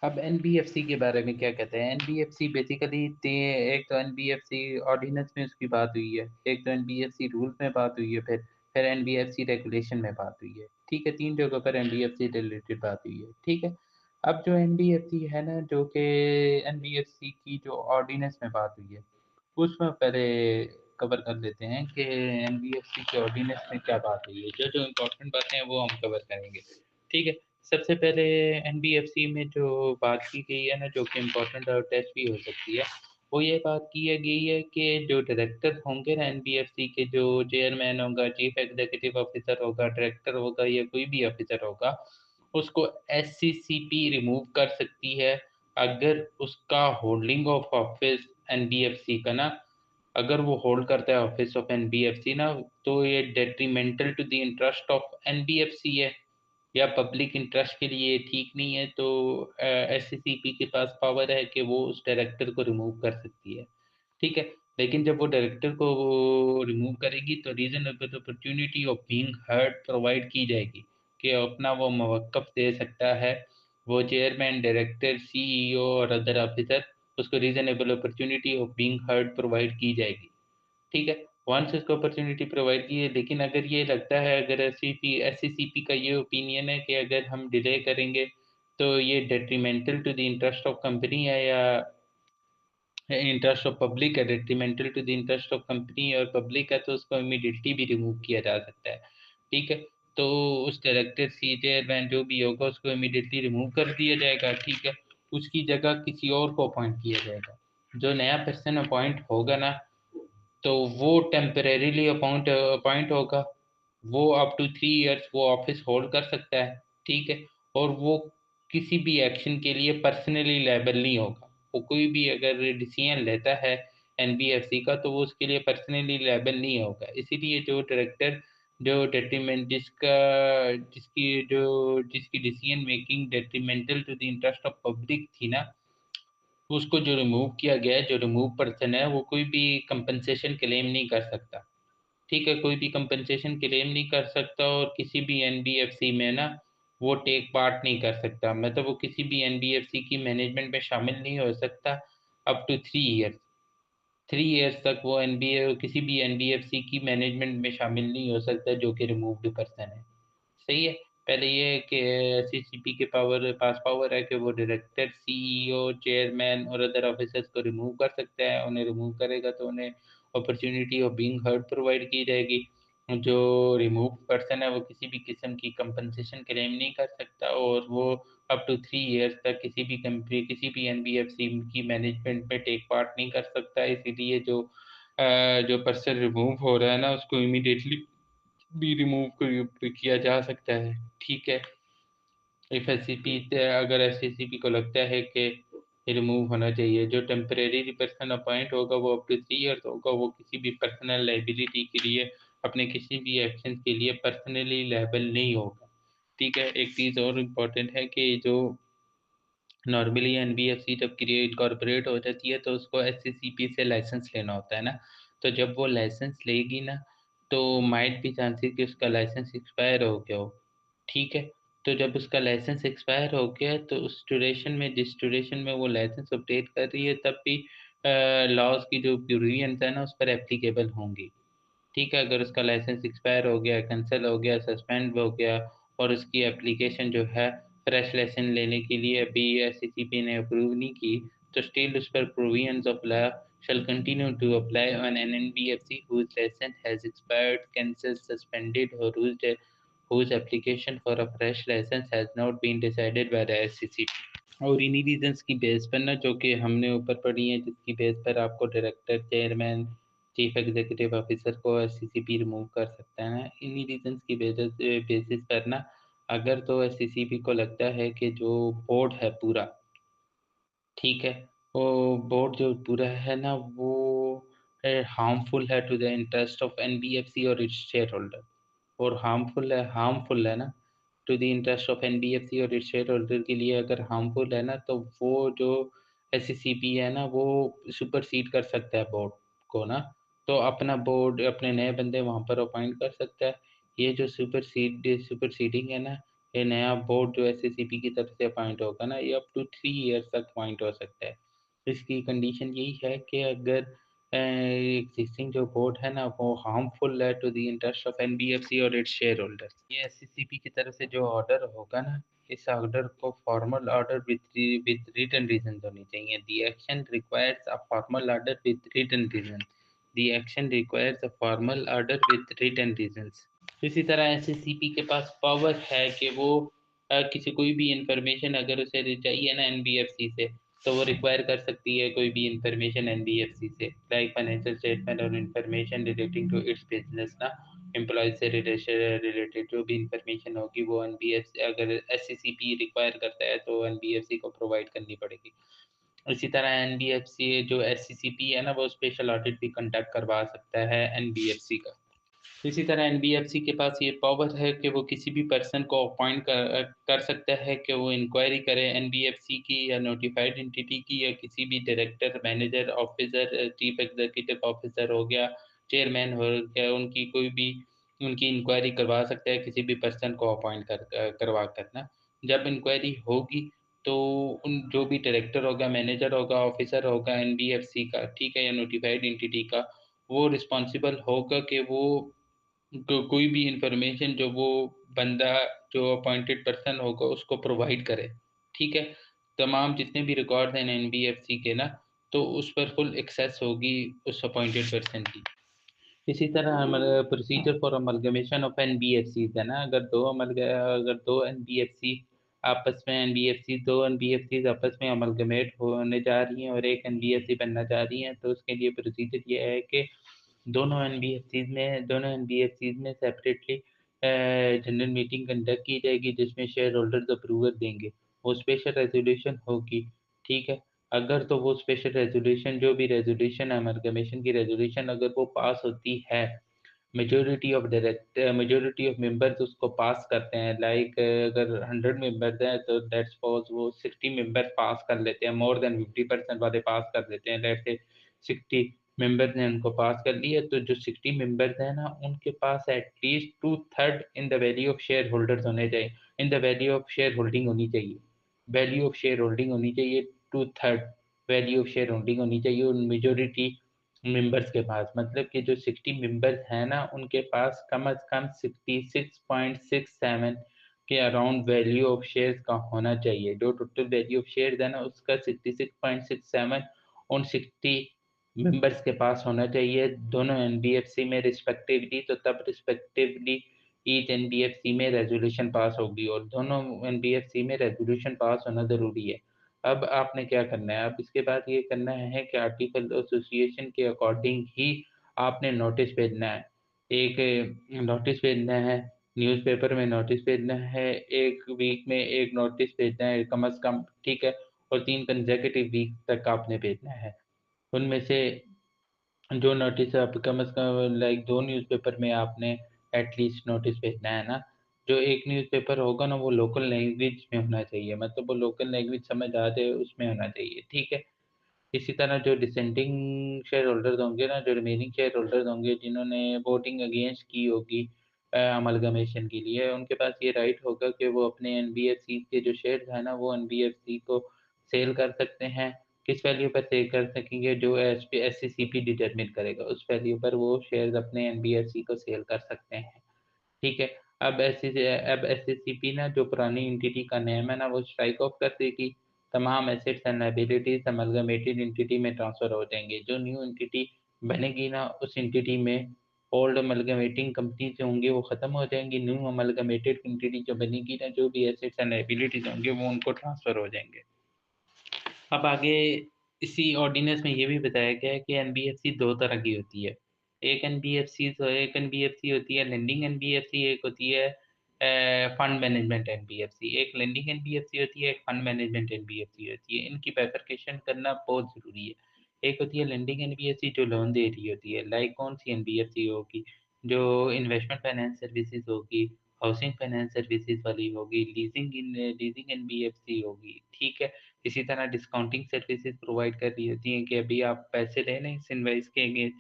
अब एनबीएफसी के बारे में क्या कहते हैं? एनबीएफसी बेसिकली एक तो एनबीएफसी ऑर्डिनेंस में उसकी बात हुई है, एक तो एनबीएफसी रूल में बात हुई है, फिर एनबीएफसी रेगुलेशन में बात हुई है। ठीक है, 3 जगहों पर एनबीएफसी रिलेटेड बात हुई है। ठीक है, अब जो एनबीएफसी है ना, जो कि एनबीएफसी की जो ऑर्डिनेंस में बात हुई है, उसमें पहले कवर कर लेते हैं कि एनबीएफसी के ऑर्डिनेंस में क्या बात हुई है। जो इम्पोर्टेंट बातें हैं वो हम कवर करेंगे। ठीक है, सबसे पहले एनबीएफसी में जो बात की गई है ना, जो कि इम्पोर्टेंट और टेस्ट भी हो सकती है, वो ये बात की गई है कि जो डायरेक्टर होंगे ना एनबीएफसी के, जो चेयरमैन होगा, चीफ एग्जीक्यूटिव ऑफिसर होगा, डायरेक्टर होगा या कोई भी ऑफिसर होगा, उसको एससीसीपी रिमूव कर सकती है अगर उसका होल्डिंग ऑफ ऑफिस एनबीएफसी का ना, अगर वो होल्ड करता है ऑफिस ऑफ एनबीएफसी ना, तो ये detrimental to the interest of NBFC है या पब्लिक इंटरेस्ट के लिए ठीक नहीं है, तो एससीसीपी के पास पावर है कि वो उस डायरेक्टर को रिमूव कर सकती है। ठीक है, लेकिन जब वो डायरेक्टर को रिमूव करेगी तो reasonable opportunity of being heard provide की जाएगी कि अपना वो मवक्कफ दे सकता है, वो चेयरमैन, डायरेक्टर, सीईओ और अदर ऑफिसर, उसको reasonable opportunity of being heard provide की जाएगी। ठीक है, वंस इसको अपॉर्चुनिटी प्रोवाइड की है, लेकिन अगर ये लगता है, अगर एससीसीपी का ये ओपिनियन है कि अगर हम डिले करेंगे तो ये detrimental to the interest of company है या इंटरेस्ट ऑफ पब्लिक है, detrimental to the interest of company और पब्लिक है, तो उसको इमीडिएटली भी रिमूव किया जा सकता है। ठीक है, तो उस डायरेक्टर, सी चेयरमैन जो भी होगा, उसको इमीडिएटली रिमूव कर दिया जाएगा। ठीक है, उसकी जगह किसी और को अपॉइंट किया जाएगा। जो नया पर्सन अपॉइंट होगा ना, तो वो टेम्परेरीली अपॉइंट होगा, वो अप टू 3 इयर्स वो ऑफिस होल्ड कर सकता है। ठीक है, और वो किसी भी एक्शन के लिए पर्सनली लायबल नहीं होगा। वो कोई भी अगर डिसीजन लेता है एनबीएफसी का, तो वो उसके लिए पर्सनली लायबल नहीं होगा। इसीलिए जो डायरेक्टर, जो डेट्रीमेंट जिसका जिसकी decision making detrimental to the interest of public थी ना, उसको जो रिमूव किया गया है, जो रिमूव पर्सन है, वो कोई भी कंपनसेशन क्लेम नहीं कर सकता। ठीक है, कोई भी कंपनसेशन क्लेम नहीं कर सकता और किसी भी एनबीएफसी में ना वो टेक पार्ट नहीं कर सकता, मतलब वो किसी भी एनबीएफसी की मैनेजमेंट में शामिल नहीं हो सकता अप टू 3 इयर्स। 3 इयर्स तक वो एनबीए किसी भी एनबीएफसी की मैनेजमेंट में शामिल नहीं हो सकता जो कि रिमूव्ड पर्सन है। सही है, पहले ये है कि सीसीपी के पावर है कि वो डायरेक्टर, सीईओ, चेयरमैन और अदर ऑफिसर्स को रिमूव कर सकता है। उन्हें रिमूव करेगा तो उन्हें opportunity of being heard provide की जाएगी। जो रिमूव पर्सन है वो किसी भी किस्म की कंपनसेशन क्लेम नहीं कर सकता और वो अप टू 3 इयर्स तक किसी भी कंपनी, किसी भी एनबीएफसी की मैनेजमेंट में टेक पार्ट नहीं कर सकता। इसीलिए जो पर्सन रिमूव हो रहा है ना, उसको इमीडिएटली भी रिमूव किया जा सकता है। ठीक है, इफ एससीपी अगर एससीपी को लगता है कि रिमूव होना चाहिए, जो टेम्परेरी पर्सन अपॉइंट होगा वो अप टू 3 इयर्स होगा, वो किसी भी पर्सनल लाइबिलिटी के लिए, अपने किसी भी एक्शन के लिए पर्सनली लायबल नहीं होगा। ठीक है, एक चीज़ और इम्पोर्टेंट है कि जो नॉर्मली एनबीएफसी जब क्रिएट कॉर्पोरेट हो जाती है तो उसको एससीसीपी से लाइसेंस लेना होता है ना, तो जब वो लाइसेंस लेगी ना, तो माइट भी चांसेस कि उसका लाइसेंस एक्सपायर हो गया हो। ठीक है, तो जब उसका लाइसेंस एक्सपायर हो गया तो उस ड्यूरेशन में, जिस ड्यूरेशन में वो लाइसेंस अपडेट कर रही है, तब भी लॉज की जो प्रोविजंस है ना उस पर एप्लीकेबल होंगी। ठीक है, अगर उसका लाइसेंस एक्सपायर हो गया, कैंसिल हो गया, सस्पेंड हो गया और उसकी एप्लीकेशन जो है फ्रेश लाइसेंस लेने के लिए अभी एससीसीपी ने अप्रूव नहीं की, तो स्टिल उस पर provisions of law shall continue to apply on an NBFC whose license has expired, cancelled, suspended, or whose application for a fresh license has not been decided by the SCCP। और इन्हीं reasons की base पर ना, जो कि हमने ऊपर पढ़ी है, जिसकी बेस पर आपको director, chairman, chief executive officer को एससीसीपी रिमूव कर सकता है ना, इन्हीं रीजंस की बेसिस पर ना, अगर तो एससीसीपी को लगता है कि जो बोर्ड है पूरा, ठीक है, वो बोर्ड जो पूरा है ना, वो हार्मफुल है to the interest of NBFC और इट्स शेयर होल्डर, और हार्मफुल है ना to the interest of NBFC और इट्स शेयर होल्डर के लिए, अगर हार्मफुल है ना, तो वो जो एससीसीपी है ना, वो सुपरसीड कर सकता है बोर्ड को ना, तो अपना बोर्ड, अपने नए बंदे वहां पर अपॉइंट कर सकता है। ये जो सुपरसीडिंग है ना, ये नया बोर्ड जो एसएससीपी की तरफ से अपॉइंट होगा ना, ये अप टू 3 ईयर्स तक अपॉइंट हो सकता है। इसकी कंडीशन यही है कि अगर एग्जिस्टिंग जो बोर्ड है ना, वो हार्मफुल है to the interest of NBFC और इट्स शेयर होल्डर्स। ये एससीसीपी की तरफ से जो ऑर्डर होगा ना, इस ऑर्डर को formal order with written reason होनी चाहिए। The action requires a formal order with written reason. The action requires a formal order with written reasons. इसी तरह एसएससीपी के पास पावर है कि वो किसी कोई भी इंफॉर्मेशन अगर उसे चाहिए ना एनबीएफसी से, तो वो रिक्वायर कर सकती है कोई भी इंफॉर्मेशन एनबीएफसी से, लाइक फाइनेंशियल स्टेटमेंट और information relating to its business ना, एम्प्लॉय से रिलेटेड जो भी इंफॉर्मेशन होगी वो एनबीएफसी, अगर एससीसीपी रिक्वायर करता है तो एनबीएफसी को प्रोवाइड करनी पड़ेगी। इसी तरह एनबीएफसी जो एससीसीपी है ना, वो स्पेशल ऑडिट भी कंडक्ट करवा सकता है एनबीएफसी का। इसी तरह एनबीएफसी के पास ये पावर है कि वो किसी भी पर्सन को अपॉइंट कर सकता है कि वो इंक्वायरी करे एनबीएफसी की या नोटिफाइड एंटिटी की, या किसी भी director, manager, officer, chief executive officer हो गया, चेयरमैन हो गया, उनकी कोई भी उनकी इंक्वायरी करवा सकता है किसी भी पर्सन को अपॉइंट करवा कर ना। जब इंक्वायरी होगी तो उन जो भी डायरेक्टर होगा, मैनेजर होगा, ऑफिसर होगा एनबीएफसी का, ठीक है, या नोटिफाइड एंटिटी का, वो रिस्पॉन्सिबल होगा कि वो कोई भी इंफॉर्मेशन जो वो बंदा जो अपॉइंटेड पर्सन होगा उसको प्रोवाइड करे, ठीक है। तमाम जितने भी रिकॉर्ड हैं एनबीएफसी के ना, तो उस पर फुल एक्सेस होगी उस अपॉइंटेड पर्सन की। इसी तरह हमारा procedure for amalgamation of NBFC है ना, अगर दो एनबीएफसी आपस में एनबीएफसी दो एनबीएफसी आपस में अमलगमेट होने जा रही हैं और एक एनबीएफसी बनना चाह रही हैं, तो उसके लिए प्रोसीजर ये है कि दोनों एनबीएफसीज में सेपरेटली जनरल मीटिंग कंडक्ट की जाएगी, जिसमें शेयर होल्डर्स अप्रूवल देंगे। वो स्पेशल रेजोल्यूशन होगी, ठीक है। अगर तो वो स्पेशल रेजोल्यूशन जो भी रेजोल्यूशन है अमलगमेशन की रेजोल्यूशन, अगर वो पास होती है, मेजोरिटी ऑफ मेंबर्स उसको पास करते हैं, लाइक अगर 100 मेंबर्स हैं तो लेट्स सपोज वो 60 मेंबर्स पास कर लेते हैं, मोर देन 50% वाले पास कर देते हैं, लेट्स से 60 मेंबर्स ने उनको पास कर लिया, तो जो 60 मेंबर्स हैं ना, उनके पास at least 2/3 in the value of share holders होने चाहिए, in the value of share holding होनी चाहिए, वैल्यू ऑफ शेयर होल्डिंग होनी चाहिए 2/3 वैल्यू ऑफ शेयर होल्डिंग होनी चाहिए उन मेजोरिटी मेंबर्स के पास। मतलब कि जो 60 मेंबर्स हैं ना, उनके पास कम से कम 66.67 के अराउंड वैल्यू ऑफ शेयर्स का होना चाहिए। जो टोटल वैल्यू ऑफ शेयर्स है ना, उसका 66.67 उन 60 मेंबर्स के पास होना चाहिए दोनों एनबीएफसी में रिस्पेक्टिवली। तो तब रिस्पेक्टिवली ईच एनबीएफसी में रेजोल्यूशन पास होगी, और दोनों एनबीएफसी में रेजोल्यूशन पास होना ज़रूरी है। अब आपने क्या करना है, अब इसके बाद ये करना है कि आर्टिकल एसोसिएशन के अकॉर्डिंग ही आपने नोटिस भेजना है। एक नोटिस भेजना है, न्यूज़पेपर में नोटिस भेजना है, एक वीक में एक नोटिस भेजना है कम से कम, ठीक है, और 3 कंसेक्यूटिव वीक तक आपने भेजना है। उनमें से जो नोटिस आप कम से कम लाइक 2 न्यूज़पेपर में आपने एटलीस्ट नोटिस भेजना है ना। जो एक न्यूज़पेपर होगा ना, वो लोकल लैंग्वेज में होना चाहिए, मतलब वो लोकल लैंग्वेज समझ आ जाए उसमें होना चाहिए, ठीक है। इसी तरह जो डिसेंडिंग शेयर होल्डर्स होंगे ना, जो रिमेनिंग शेयर होल्डर्स होंगे जिन्होंने वोटिंग अगेंस्ट की होगी अमलगमेशन के लिए, उनके पास ये राइट होगा कि वो अपने एनबीएफसी के जो शेयर्स हैं ना, वो एनबीएफसी को सेल कर सकते हैं। किस वैल्यू पर सेल कर सकेंगे, जो एससीसीपी डिटरमिन करेगा, उस वैल्यू पर वो शेयर्स अपने एनबीएफसी को सेल कर सकते हैं, ठीक है। अब एससीसीपी ना जो पुरानी एंटिटी का नेम है ना, वो स्ट्राइक ऑफ कर देगी। तमाम assets and liabilities amalgamated entity में ट्रांसफर हो जाएंगे। जो न्यू एंटिटी बनेगी ना, उस एंटिटी में ओल्ड अमलगमेटिंग कंपनी जो होंगी वो खत्म हो जाएंगी। न्यू अमलगमेटेड एंटिटी जो बनेगी ना, जो भी एसेट्स एंड लायबिलिटीज होंगे वो उनको ट्रांसफर हो जाएंगे। अब आगे इसी ऑर्डिनेंस में ये भी बताया गया है कि एनबीएफसी दो तरह की होती है। एक एनबीएफसी होती है लेंडिंग एनबीएफसी, एक होती है फंड मैनेजमेंट एनबीएफसी। एक लेंडिंग एनबीएफसी होती है, एक फंड मैनेजमेंट एनबीएफसी होती है। इनकी बाइफरकेशन करना बहुत ज़रूरी है। एक होती है लेंडिंग एनबीएफसी जो लोन दे रही होती है, लाइक कौन सी एनबीएफसी होगी, जो इन्वेस्टमेंट फाइनेंस सर्विसेज होगी, हाउसिंग फाइनेंस सर्विसेज वाली होगी, लीजिंग एनबीएफसी होगी, ठीक है। इसी तरह डिस्काउंटिंग सर्विसेज प्रोवाइड कर रही होती हैं कि अभी आप पैसे ले लें इस इनवॉइस के अगेंस्ट,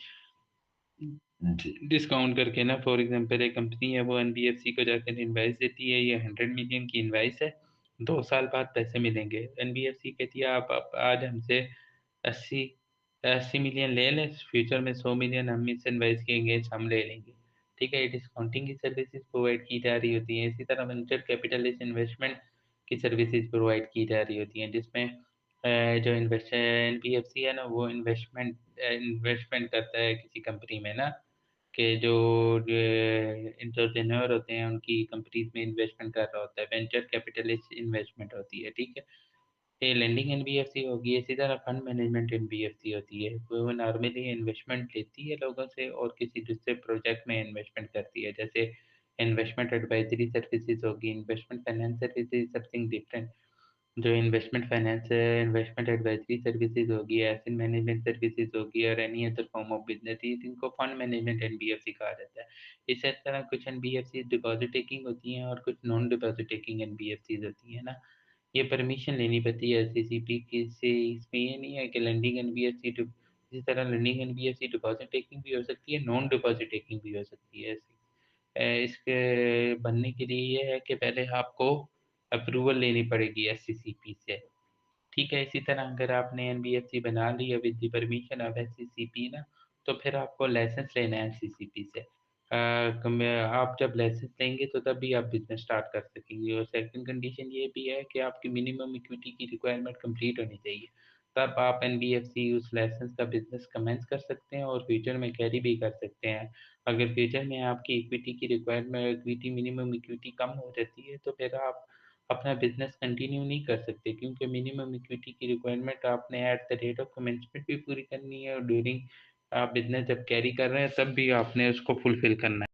जी। डिस्काउंट करके ना। फॉर एग्ज़ाम्पल एक कंपनी है वो एनबीएफसी को जाकर इनवॉइस देती है, ये 100 मिलियन की इनवॉइस है, 2 साल बाद पैसे मिलेंगे। एनबीएफसी कहती है आप आज हमसे 80 80 मिलियन ले लें, फ्यूचर में 100 मिलियन हम इस इनवॉइस के अगेंस्ट हम ले लेंगे। ठीक है, ये डिस्काउंटिंग की सर्विसेज़ प्रोवाइड की जा रही होती हैं। इसी तरह वेंचर कैपिटलिस्ट इन्वेस्टमेंट की सर्विसेज़ प्रोवाइड की जा रही होती हैं, जिसमें जो एनबीएफसी है ना वो इन्वेस्टमेंट करता है किसी कंपनी में ना, कि जो एंटरप्रेन्योर होते हैं उनकी कंपनीज़ में इन्वेस्टमेंट कर रहा होता है, वेंचर कैपिटलिस्ट इन्वेस्टमेंट होती है, ठीक है? ये लेंडिंग एनबीएफसी होगी, इसी तरह फंड मैनेजमेंट एनबीएफसी होती है। वो नॉर्मली इन्वेस्टमेंट लेती है लोगों से और किसी दूसरे प्रोजेक्ट में इन्वेस्टमेंट करती है। जैसे इन्वेस्टमेंट एडवाइज़री सर्विसेज़ होगी, investment finance services is something different. जो इन्वेस्टमेंट फाइनेंस है, इन्वेस्टमेंट एडवाइज़री सर्विसेज़ होगी, एसेट मैनेजमेंट सर्विसेज़ होगी और any other form of business इनको फंड मैनेजमेंट एनबीएफसी कहा जाता है। इसी तरह कुछ एनबीएफसी डिपॉज़िट टेकिंग होती हैं और कुछ नॉन डिपॉज़िट टेकिंग एनबीएफसीज़ होती हैं ना। ये परमिशन लेनी पड़ती है एससीसीपी की से। इसमें ये नहीं है कि लेंडिंग एनबीएफसी टू इसी तरह लेंडिंग एनबीएफसी डिपॉज़िट टेकिंग भी हो सकती है, नॉन डिपॉज़िट टेकिंग भी हो सकती है ऐसी। इसके बनने के लिए ये है कि पहले आपको अप्रूवल लेनी पड़ेगी एससीसीपी से। ठीक है, इसी तरह अगर आपने एनबीएफसी बना ली है with the permission of SCCP ना, तो फिर आपको लाइसेंस लेना है एससीसीपी से। आप जब लाइसेंस लेंगे तो तभी आप बिज़नेस स्टार्ट कर सकेंगे और सेकंड कंडीशन ये भी है कि आपकी मिनिमम इक्विटी की रिक्वायरमेंट कंप्लीट होनी चाहिए। तब आप एनबीएफसी उस लाइसेंस का बिज़नेस कमेंस कर सकते हैं और फ्यूचर में कैरी भी कर सकते हैं। अगर फ्यूचर में आपकी इक्विटी की रिक्वायरमेंट इक्विटी मिनिमम इक्विटी कम हो जाती है, तो फिर आप अपना बिज़नेस कंटिन्यू नहीं कर सकते, क्योंकि मिनिमम इक्विटी की रिक्वायरमेंट आपने at the rate of commencement भी पूरी करनी है और ड्यूरिंग आप बिज़नेस जब कैरी कर रहे हैं तब भी आपने उसको फुलफ़िल करना है।